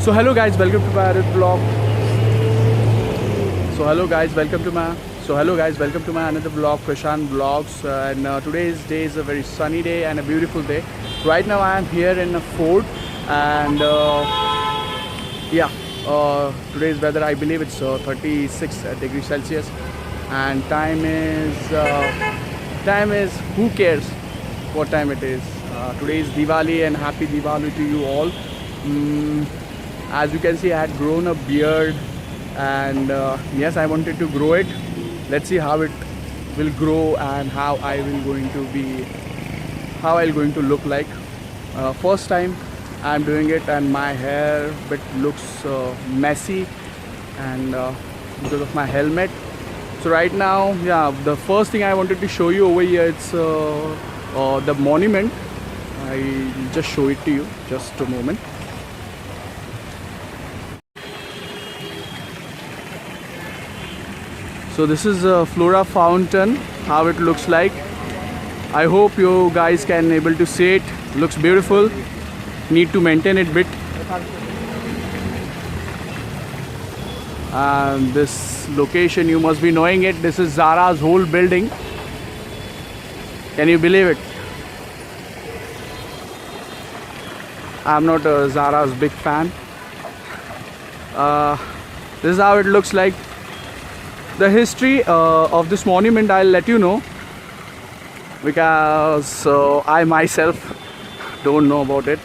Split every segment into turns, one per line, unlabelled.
So hello guys, welcome to my another vlog. So hello guys, welcome to my another vlog, Prashant Vlogs. And today's day is a very sunny day and a beautiful day. Right now I am here in a fort, and today's weather, I believe it's 36 degrees Celsius, and time is who cares what time it is. Today is Diwali, and happy Diwali to you all. As you can see, I had grown a beard, and yes, I wanted to grow it. Let's see how it will grow and how I'm going to look like. First time I'm doing it, and my hair bit looks messy, and because of my helmet. So right now, the first thing I wanted to show you over here, it's the monument. I'll just show it to you, just a moment. So this is a Flora fountain, how it looks like. I hope you guys can able to see it. Looks beautiful. Need to maintain it bit. And this location, you must be knowing it. This is Zara's whole building. Can you believe it? I'm not a Zara's big fan. This is how it looks like. The history of this monument, I'll let you know, because I myself don't know about it.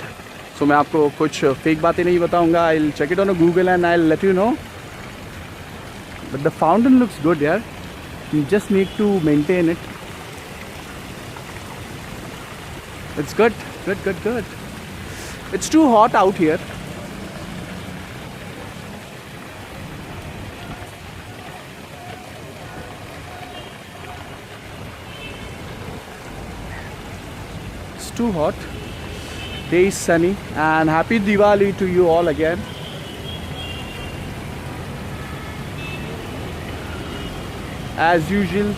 So मैं आपको कुछ fake बातें नहीं बताऊंगा. I'll check it on Google and I'll let you know. But the fountain looks good, yeah. You just need to maintain it. It's good. It's too hot out here. Too hot. Day is sunny, and happy Diwali to you all again. As usual,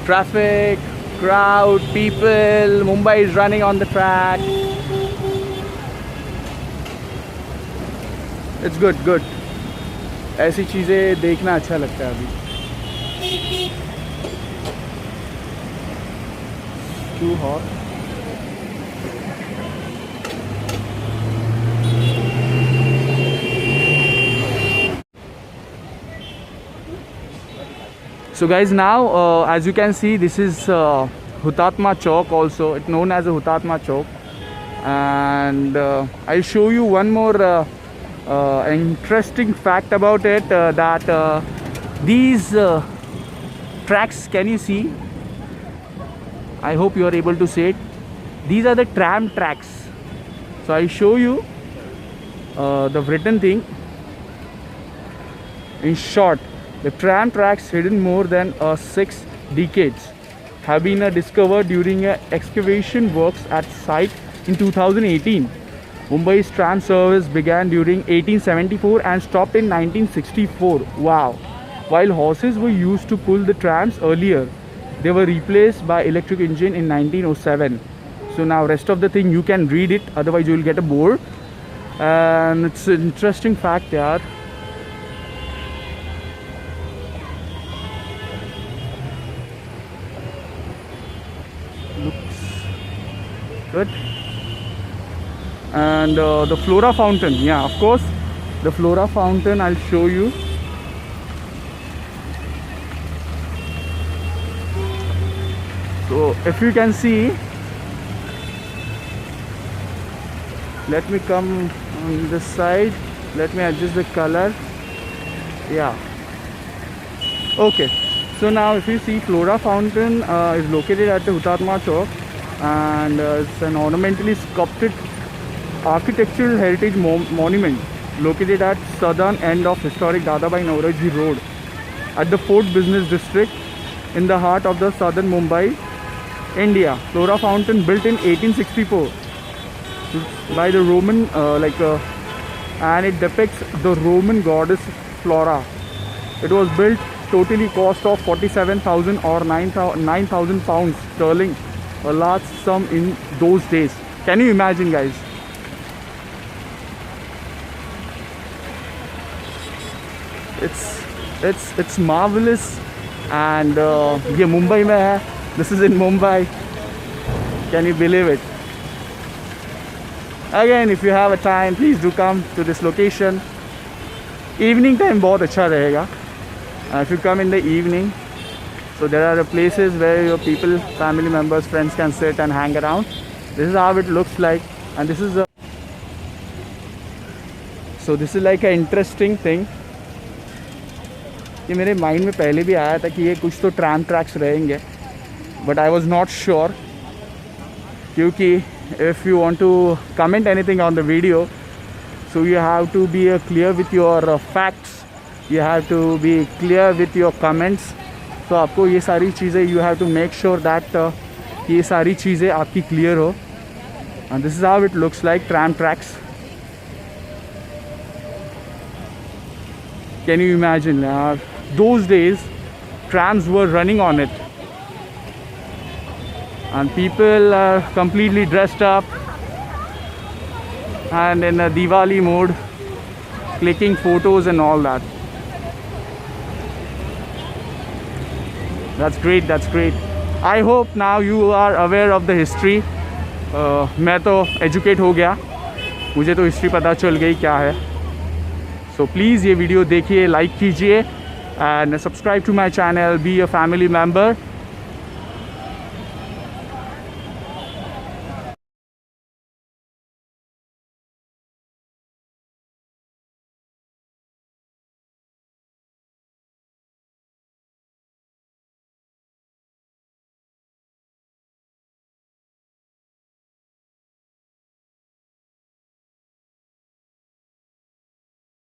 traffic, crowd, people. Mumbai is running on the track. It's good. ऐसी चीज़ें देखना अच्छा लगता है अभी. Too hot. So guys, now as you can see, this is Hutatma Chowk, also it's known as a Hutatma Chowk. And I'll show you one more interesting fact about it, that these tracks, can you see? I hope you are able to see it. These are the tram tracks. So I'll show you the written thing. In short, the tram tracks hidden more than 6 decades have been discovered during excavation works at site in 2018. Mumbai's tram service began during 1874 and stopped in 1964. Wow! While horses were used to pull the trams earlier, they were replaced by electric engine in 1907. So now rest of the thing you can read it, otherwise you will get a bore. And it's an interesting fact, yaar. Looks good. And the Flora fountain, yeah, of course, the Flora fountain I'll show you. So if you can see, let me come on this side, let me adjust the color. Yeah, okay. So now if you see, Flora fountain is located at the Hutatma Chowk, and it's an ornamentally sculpted architectural heritage monument located at southern end of historic Dadabhai Naoroji Road at the Fort Business District in the heart of the southern Mumbai, India. Flora fountain built in 1864 by the Roman and it depicts the Roman goddess Flora. It was built totally cost of 47,000 or 9,000 pounds sterling, a large sum in those days. Can you imagine, guys? it's marvelous. And ये मुंबई में है. This is in Mumbai. Can you believe it? Again, if you have a time, please do come to this location. Evening time बहुत अच्छा रहेगा. If you come in the evening, so there are places where your people, family members, friends can sit and hang around. This is how it looks like, and this is a, so this is like an interesting thing. ये मेरे mind में पहले भी आया था कि ये कुछ तो ट्रैम ट्रैक्स रहेंगे, but I was not sure, क्योंकि if you want to comment anything on the video, so you have to be clear with your facts, you have to be clear with your comments. So आपको ये सारी चीज़ें you have to make sure that ये सारी चीज़ें आपकी clear हो. And this is how it looks like, tram tracks. Can you imagine? Those days trams were running on it, and people are completely dressed up and in a Diwali mode, clicking photos and all that. That's great, that's great. I hope now you are aware of the history. मैं तो educate हो गया, मुझे तो history पता चल गई क्या है. So please ये वीडियो देखिए, like कीजिए and subscribe to my channel, be a family member.